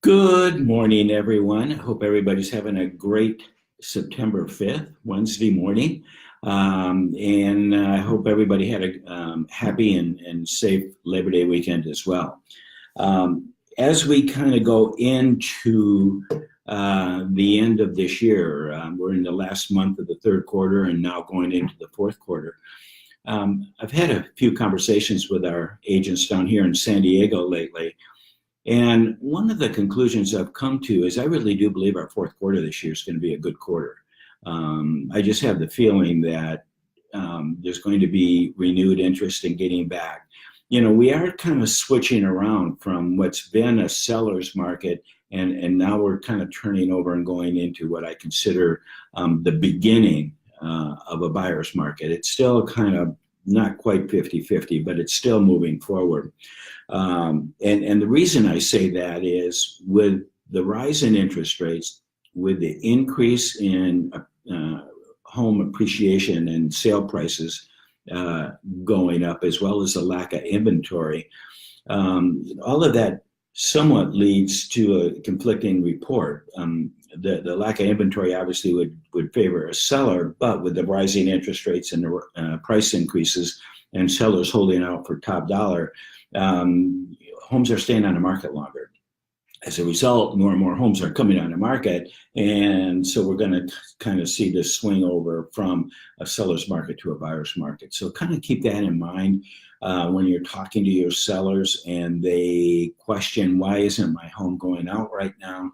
Good morning, everyone. I hope everybody's having a great September 5th, Wednesday morning. And I hope everybody had a happy and safe Labor Day weekend as well. As we kind of go into the end of this year, we're in the last month of the third quarter and now going into the fourth quarter. I've had a few conversations with our agents down here in San Diego lately. And one of the conclusions I've come to is I really do believe our fourth quarter this year is going to be a good quarter. I just have the feeling that there's going to be renewed interest in getting back. You know, we are kind of switching around from what's been a seller's market, and now we're kind of turning over and going into what I consider the beginning of a buyer's market. It's still kind of not quite 50-50, but it's still moving forward. And the reason I say that is with the rise in interest rates, with the increase in home appreciation and sale prices going up, as well as the lack of inventory, all of that somewhat leads to a conflicting report. The lack of inventory obviously would favor a seller, but with the rising interest rates and the price increases and sellers holding out for top dollar, homes are staying on the market longer. As a result, more and more homes are coming on the market, and so we're going to kind of see this swing over from a seller's market to a buyer's market. So kind of keep that in mind when you're talking to your sellers and they question, why isn't my home going out right now?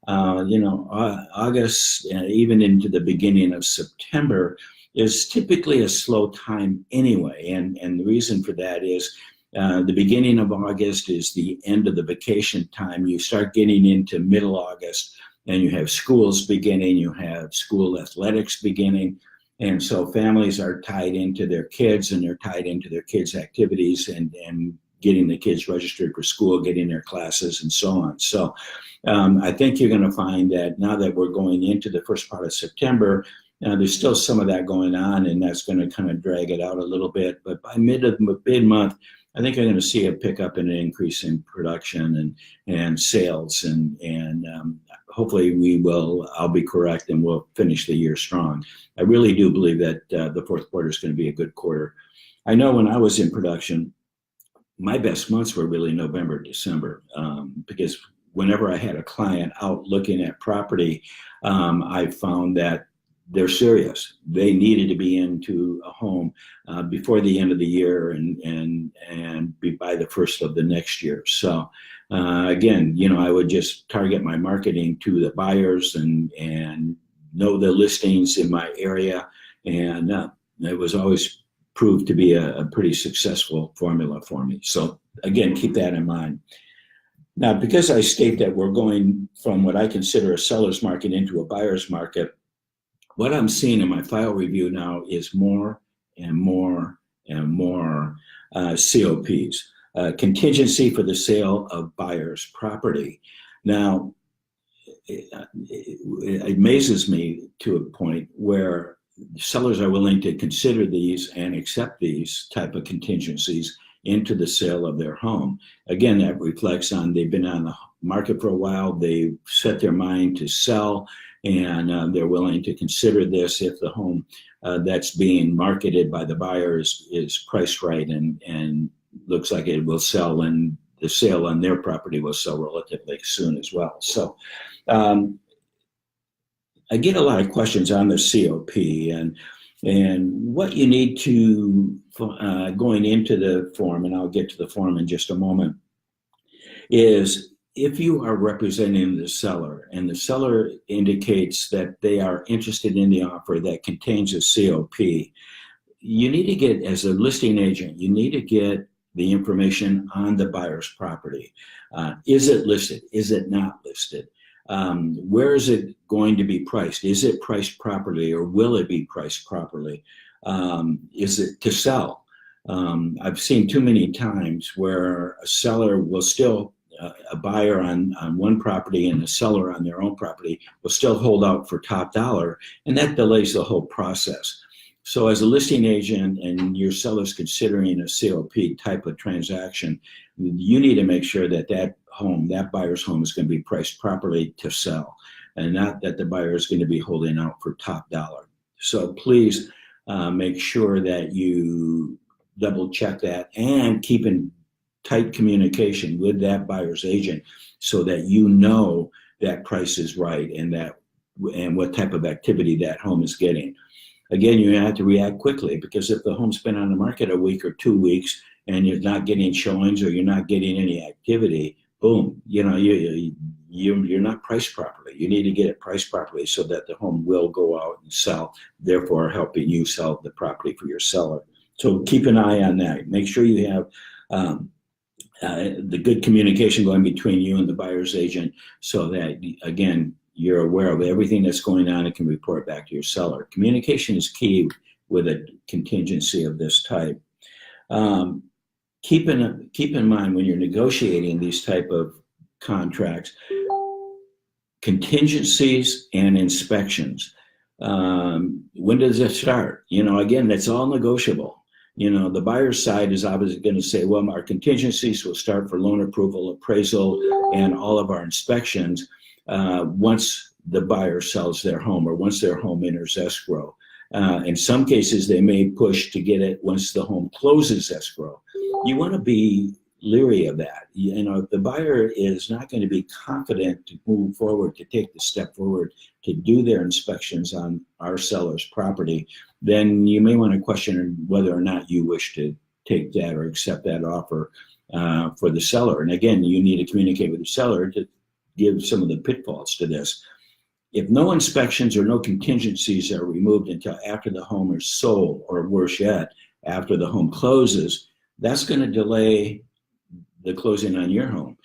August, even into the beginning of September, is typically a slow time anyway. And the reason for that is the beginning of August is the end of the vacation time. You start getting into middle August and you have schools beginning, you have school athletics beginning. And so families are tied into their kids and they're tied into their kids' activities and getting the kids registered for school, getting their classes and so on. So I think you're going to find that now that we're going into the first part of September, there's still some of that going on, and that's going to kind of drag it out a little bit. But by mid-month, I think you're going to see a pickup and an increase in production and sales, and hopefully I'll be correct, and we'll finish the year strong. I really do believe that the fourth quarter is going to be a good quarter. I know when I was in production, my best months were really November, December, because whenever I had a client out looking at property, I found that they're serious. They needed to be into a home before the end of the year and be by the first of the next year. So again, I would just target my marketing to the buyers and know the listings in my area. And it was always proved to be a pretty successful formula for me. So again, keep that in mind. Now, because I state that we're going from what I consider a seller's market into a buyer's market, what I'm seeing in my file review now is more and more and more COPs, contingency for the sale of buyer's property. Now, it amazes me to a point where sellers are willing to consider these and accept these type of contingencies into the sale of their home. Again, that reflects on they've been on the market for a while, they've set their mind to sell, and they're willing to consider this if the home that's being marketed by the buyers is priced right and looks like it will sell, and the sale on their property will sell relatively soon as well. So I get a lot of questions on the COP and what you need to, going into the form, and I'll get to the form in just a moment, is if you are representing the seller and the seller indicates that they are interested in the offer that contains a COP, you need to get, as a listing agent, you need to get the information on the buyer's property. Is it listed? Is it not listed? Where is it going to be priced? Is it priced properly, or will it be priced properly? Is it to sell? I've seen too many times where a seller will still, a buyer on one property and a seller on their own property will still hold out for top dollar, and that delays the whole process. So as a listing agent and your seller's considering a COP type of transaction, you need to make sure that that home, that buyer's home is going to be priced properly to sell, and not that the buyer is going to be holding out for top dollar. So please make sure that you double check that and keep in tight communication with that buyer's agent so that you know that price is right and what type of activity that home is getting. Again, you have to react quickly, because if the home's been on the market a week or 2 weeks and you're not getting showings or you're not getting any activity, boom, you're not priced properly. You need to get it priced properly so that the home will go out and sell, therefore helping you sell the property for your seller. So keep an eye on that. Make sure you have the good communication going between you and the buyer's agent so that, again, you're aware of everything that's going on and can report back to your seller. Communication is key with a contingency of this type. Keep in mind when you're negotiating these type of contracts, contingencies and inspections. When does it start? Again, that's all negotiable. The buyer's side is obviously going to say, well, our contingencies will start for loan approval, appraisal, and all of our inspections once the buyer sells their home or once their home enters escrow. In some cases, they may push to get it once the home closes escrow. You want to be leery of that. If the buyer is not going to be confident to move forward, to take the step forward, to do their inspections on our seller's property, then you may want to question whether or not you wish to take that or accept that offer for the seller. And again, you need to communicate with the seller to give some of the pitfalls to this. If no inspections or no contingencies are removed until after the home is sold, or worse yet, after the home closes, that's going to delay the closing on your home.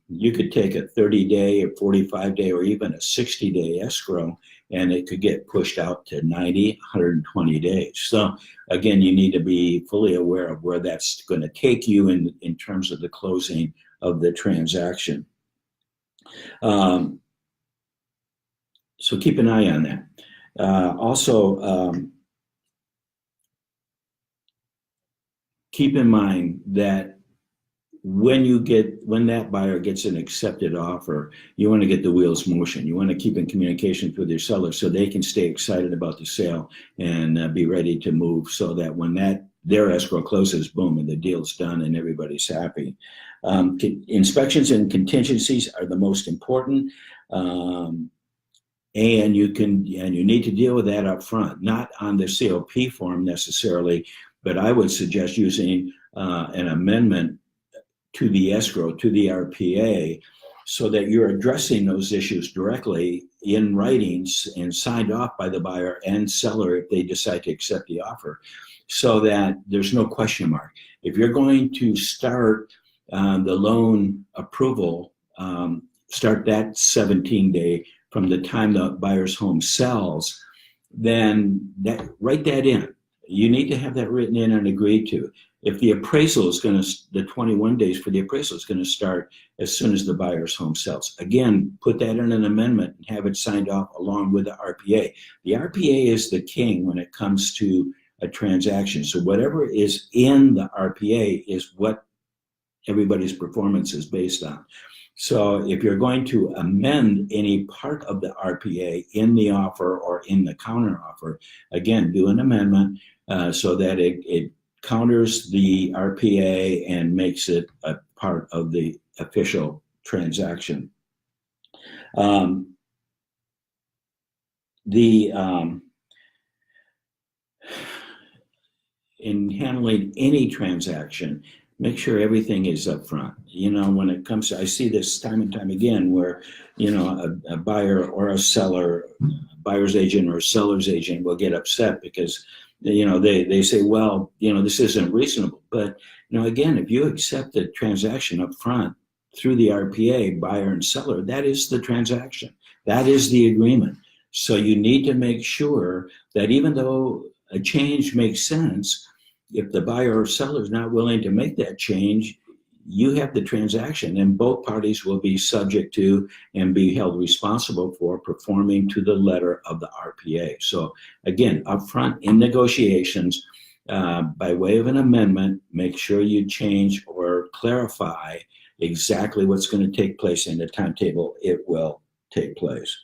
You could take a 30-day or 45-day or even a 60-day escrow, and it could get pushed out to 90, 120 days. So again, you need to be fully aware of where that's going to take you in terms of the closing of the transaction. So keep an eye on that. Also, keep in mind that when that buyer gets an accepted offer, you want to get the wheels motion. You want to keep in communication with your seller so they can stay excited about the sale and be ready to move, so that when their escrow closes, boom, and the deal's done and everybody's happy. Inspections and contingencies are the most important. And you need to deal with that up front, not on the COP form necessarily, but I would suggest using an amendment to the escrow, to the RPA, so that you're addressing those issues directly in writings and signed off by the buyer and seller if they decide to accept the offer, so that there's no question mark. If you're going to start the loan approval, start that 17-day from the time the buyer's home sells, then write that in. You need to have that written in and agreed to. If the appraisal is the 21 days for the appraisal is going to start as soon as the buyer's home sells. Again, put that in an amendment and have it signed off along with the RPA. The RPA is the king when it comes to a transaction. So whatever is in the RPA is what everybody's performance is based on. So if you're going to amend any part of the RPA in the offer or in the counter offer, again, do an amendment so that it counters the RPA and makes it a part of the official transaction. In handling any transaction, make sure everything is up front. When it comes to, I see this time and time again where, a buyer or a seller, buyer's agent or a seller's agent will get upset because, they say, well, this isn't reasonable. But, again, if you accept the transaction up front through the RPA, buyer and seller, that is the transaction. That is the agreement. So you need to make sure that even though a change makes sense, if the buyer or seller is not willing to make that change, you have the transaction, and both parties will be subject to and be held responsible for performing to the letter of the RPA. So again, upfront in negotiations, by way of an amendment, make sure you change or clarify exactly what's going to take place in the timetable it will take place.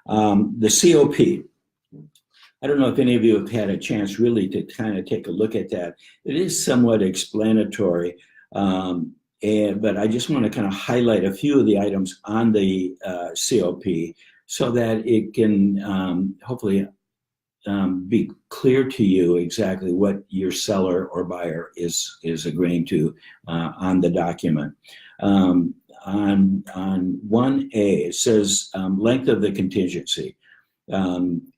The COP. I don't know if any of you have had a chance really to kind of take a look at that. It is somewhat explanatory, but I just want to kind of highlight a few of the items on the COP so that it can hopefully be clear to you exactly what your seller or buyer is agreeing to on the document. On 1A, it says length of the contingency.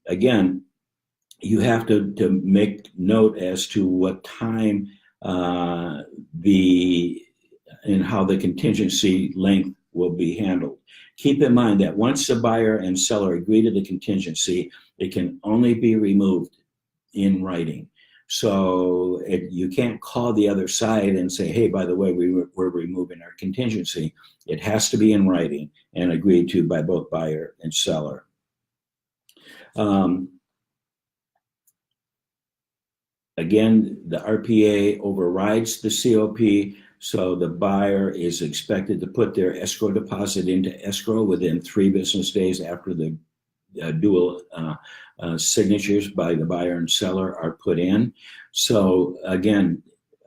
Again, you have to make note as to what time and how the contingency length will be handled. Keep in mind that once the buyer and seller agree to the contingency, it can only be removed in writing. So you can't call the other side and say, hey, by the way, we're removing our contingency. It has to be in writing and agreed to by both buyer and seller. Again, the RPA overrides the COP, so the buyer is expected to put their escrow deposit into escrow within 3 business days after the dual signatures by the buyer and seller are put in. So again,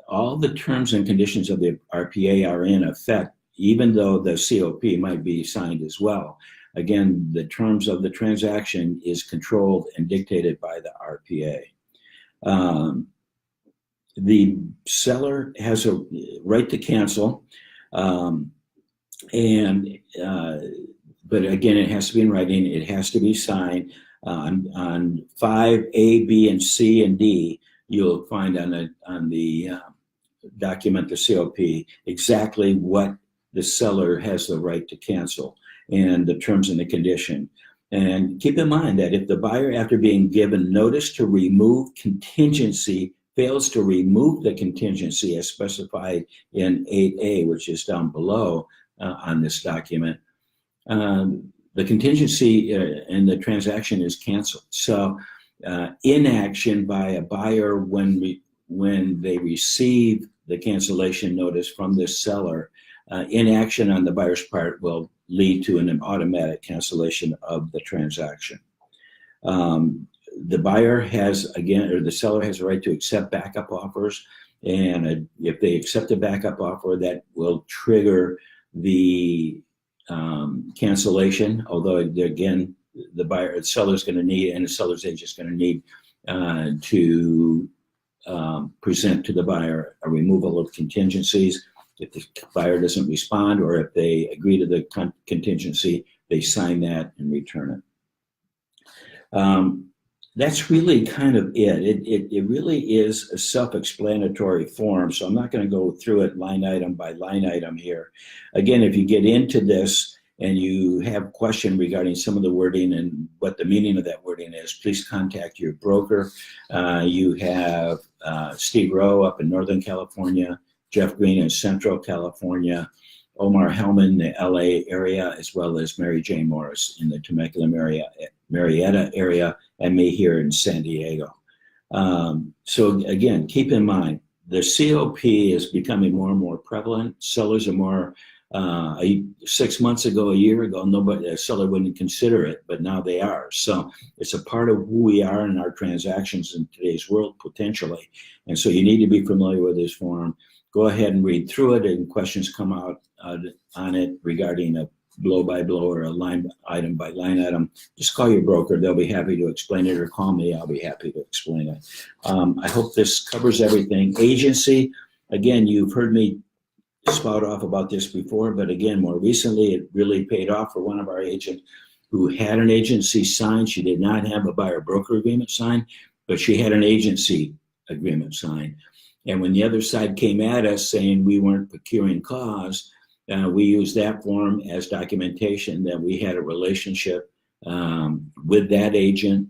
all the terms and conditions of the RPA are in effect, even though the COP might be signed as well. Again, the terms of the transaction is controlled and dictated by the RPA. The seller has a right to cancel, but again, it has to be in writing. It has to be signed. On 5A, B, and C, and D, you'll find on the document, the COP, exactly what the seller has the right to cancel and the terms and the condition. And keep in mind that if the buyer, after being given notice to remove contingency, fails to remove the contingency as specified in 8A, which is down below on this document, the contingency in the transaction is canceled. So inaction by a buyer when they receive the cancellation notice from the seller, inaction on the buyer's part will lead to an automatic cancellation of the transaction. The buyer has, again, or the seller has a right to accept backup offers. And if they accept a backup offer, that will trigger the cancellation. Although, again, the seller's going to need, and the seller's agent is going to need to present to the buyer a removal of contingencies. If the buyer doesn't respond, or if they agree to the contingency, they sign that and return it. That's really kind of it. It really is a self-explanatory form, so I'm not going to go through it line item by line item here. Again, if you get into this and you have question regarding some of the wording and what the meaning of that wording is, please contact your broker. You have Steve Rowe up in Northern California, Jeff Green in Central California, Omar Hellman in the LA area, as well as Mary Jane Morris in the Temecula, Marietta area, and me here in San Diego. So again, keep in mind, the COP is becoming more and more prevalent. Sellers are more, 6 months ago, a year ago, a seller wouldn't consider it, but now they are. So it's a part of who we are in our transactions in today's world, potentially. And so you need to be familiar with this form. Go ahead and read through it, and questions come out on it regarding a blow by blow or a line item by line item. Just call your broker. They'll be happy to explain it, or call me. I'll be happy to explain it. I hope this covers everything. Agency, again, you've heard me spout off about this before, but again, more recently, it really paid off for one of our agents who had an agency signed. She did not have a buyer broker agreement signed, but she had an agency agreement signed. And when the other side came at us saying we weren't procuring cause, we used that form as documentation that we had a relationship with that agent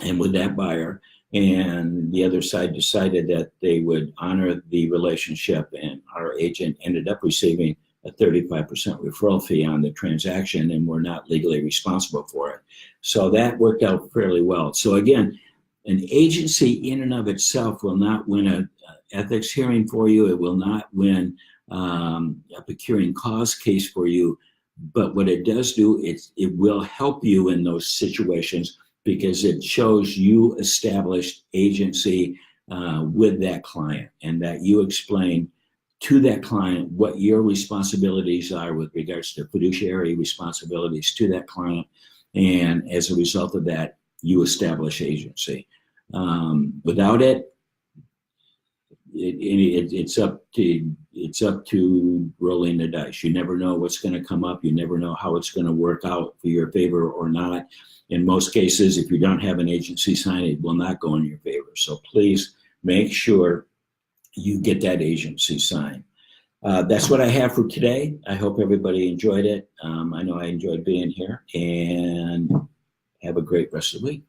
and with that buyer. And the other side decided that they would honor the relationship, and our agent ended up receiving a 35% referral fee on the transaction, and we're not legally responsible for it. So that worked out fairly well. So again, an agency in and of itself will not win an ethics hearing for you. It will not win a procuring cause case for you. But what it does do, it will help you in those situations because it shows you established agency with that client, and that you explain to that client what your responsibilities are with regards to fiduciary responsibilities to that client. And as a result of that, you establish agency. Without it, it's up to rolling the dice. You never know what's going to come up. You never know how it's going to work out for your favor or not. In most cases, if you don't have an agency sign, it will not go in your favor. So please make sure you get that agency sign. That's what I have for today. I hope everybody enjoyed it. I know I enjoyed being here, and have a great rest of the week.